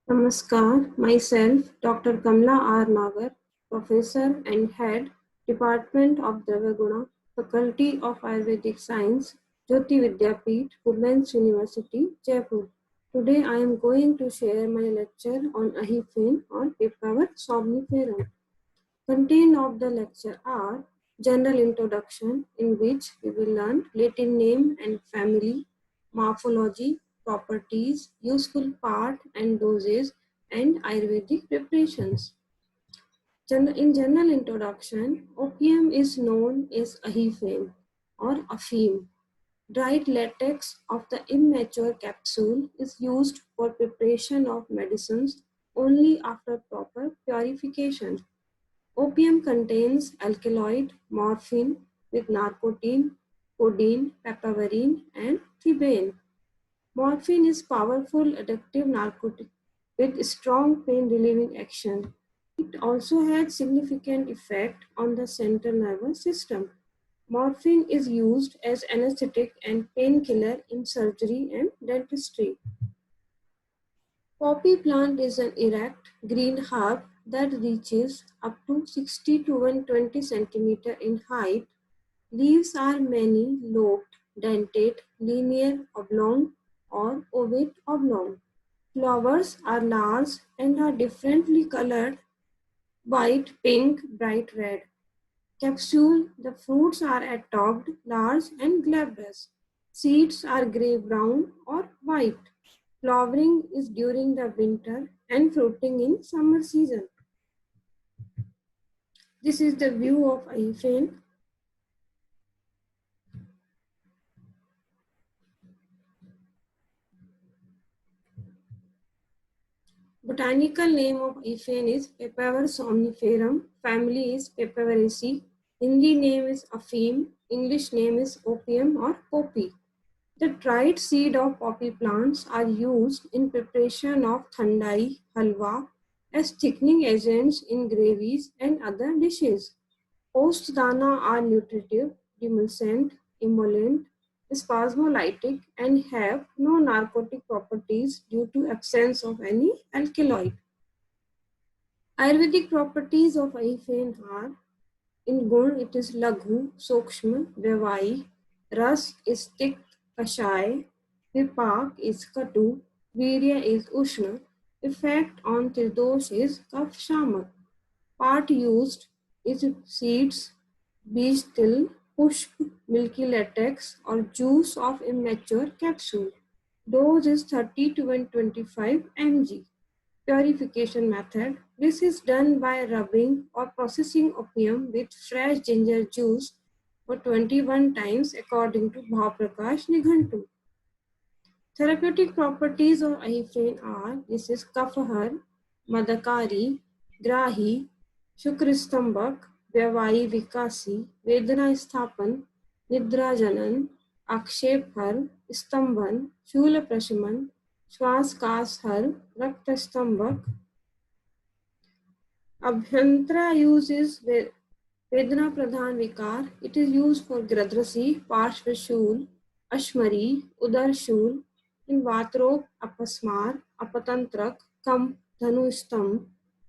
Namaskar, myself Dr. Kamla R. Nagar, Professor and Head, Department of Devaguna, Faculty of Ayurvedic Science, Jyoti Vidyapeeth, Women's University, Jaipur. Today I am going to share my lecture on Ahifene or Papaver somniferum. Content of the lecture are general introduction in which we will learn Latin name and family, morphology, properties, useful part and doses, and Ayurvedic preparations. In general introduction, opium is known as ahifene or afim. Dried latex of the immature capsule is used for preparation of medicines only after proper purification. Opium contains alkaloid morphine with narcotine, codeine, papaverine, and thebaine. Morphine is powerful addictive narcotic with strong pain-relieving action. It also has significant effect on the central nervous system. Morphine is used as anesthetic and painkiller in surgery and dentistry. Poppy plant is an erect green herb that reaches up to 60 to 120 centimeter in height. Leaves are many lobed, dentate, linear, oblong, or ovate oblong. Flowers are large and are differently colored: white, pink, bright red. Capsule: the fruits are adtogged, large, and glabrous. Seeds are grey brown or white. Flowering is during the winter and fruiting in summer season. This is the view of Ahifene. Botanical name of Ahifene is Papaver somniferum. Family is Papaveraceae. Hindi name is Afim. English name is opium or poppy. The dried seed of poppy plants are used in preparation of thandai, halwa, as thickening agents in gravies and other dishes. Post dana are nutritive, demulcent, emollient, spasmolytic, and have no narcotic properties due to absence of any alkaloid. Ayurvedic properties of Ahifene are: in gun it is laghu, sukshma, vyavai; ras is thick, kashay; vipak is katu; virya is ushna; effect on tirdosh is kaf shamak. Part used is seeds, beej til, pushp, milky latex, or juice of immature capsule. Dose is 30 to 125 mg. Purification method: this is done by rubbing or processing opium with fresh ginger juice for 21 times according to Bhavprakash Nighantu. Therapeutic properties of Ahifene are: this is Kafahar, Madakari, Grahi, Shukristambhak, Vyavai Vikasi, Vedana Sthapan, Nidra Janan, Akshep Har, Stambhan, Shula Prashaman, Shwas Kas Har, Rakta Stambhak. Abhyantara uses Vedana Pradhan Vikar. It is used for Gradrasi, Parshvashul, Ashmari, Udarshul, in Vatrop, Apasmar, Apatantrak, Kamp, Dhanustam,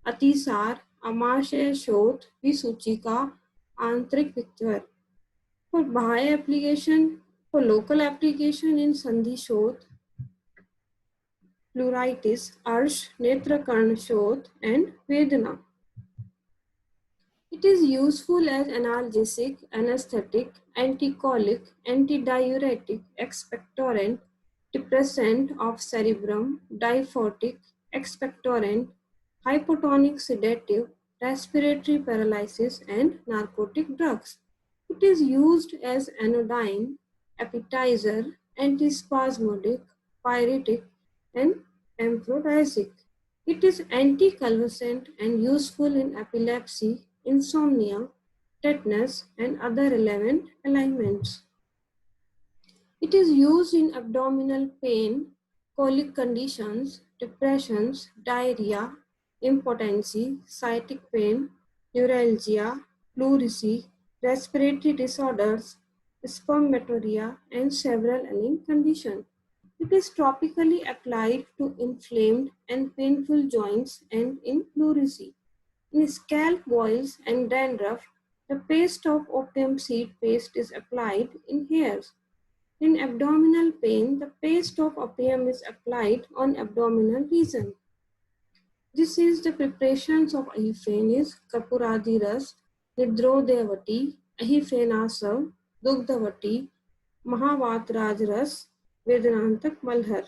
Atisar, Amashya Shot, Visuchika, Antrik Viktor. For Bahaya application, for local application in Sandhi Shot, pleuritis, Arsh, Netrakarna Shot, and Vedana. It is useful as analgesic, anesthetic, anticolic, antidiuretic, expectorant, depressant of cerebrum, diphotic, expectorant, hypotonic sedative, respiratory paralysis, and narcotic drugs. It is used as anodyne, appetizer, antispasmodic, pyretic, and aphrodisiac. It is anticonvulsant and useful in epilepsy, insomnia, tetanus, and other relevant ailments. It is used in abdominal pain, colic conditions, depressions, diarrhea, impotency, sciatic pain, neuralgia, pleurisy, respiratory disorders, spermatoria, and several ailing conditions. It is topically applied to inflamed and painful joints and in pleurisy. In scalp boils and dandruff, the paste of opium seed paste is applied in hairs. In abdominal pain, the paste of opium is applied on abdominal region. This is the preparations of Ahiphanes, Kapuradi Ras, Nidrodevati, Ahiphanesav, Dugdhavati, Mahavatraj Ras, Vedanantak Malhar.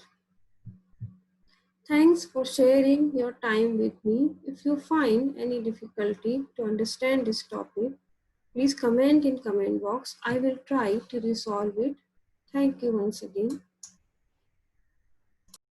Thanks for sharing your time with me. If you find any difficulty to understand this topic, please comment in comment box. I will try to resolve it. Thank you once again.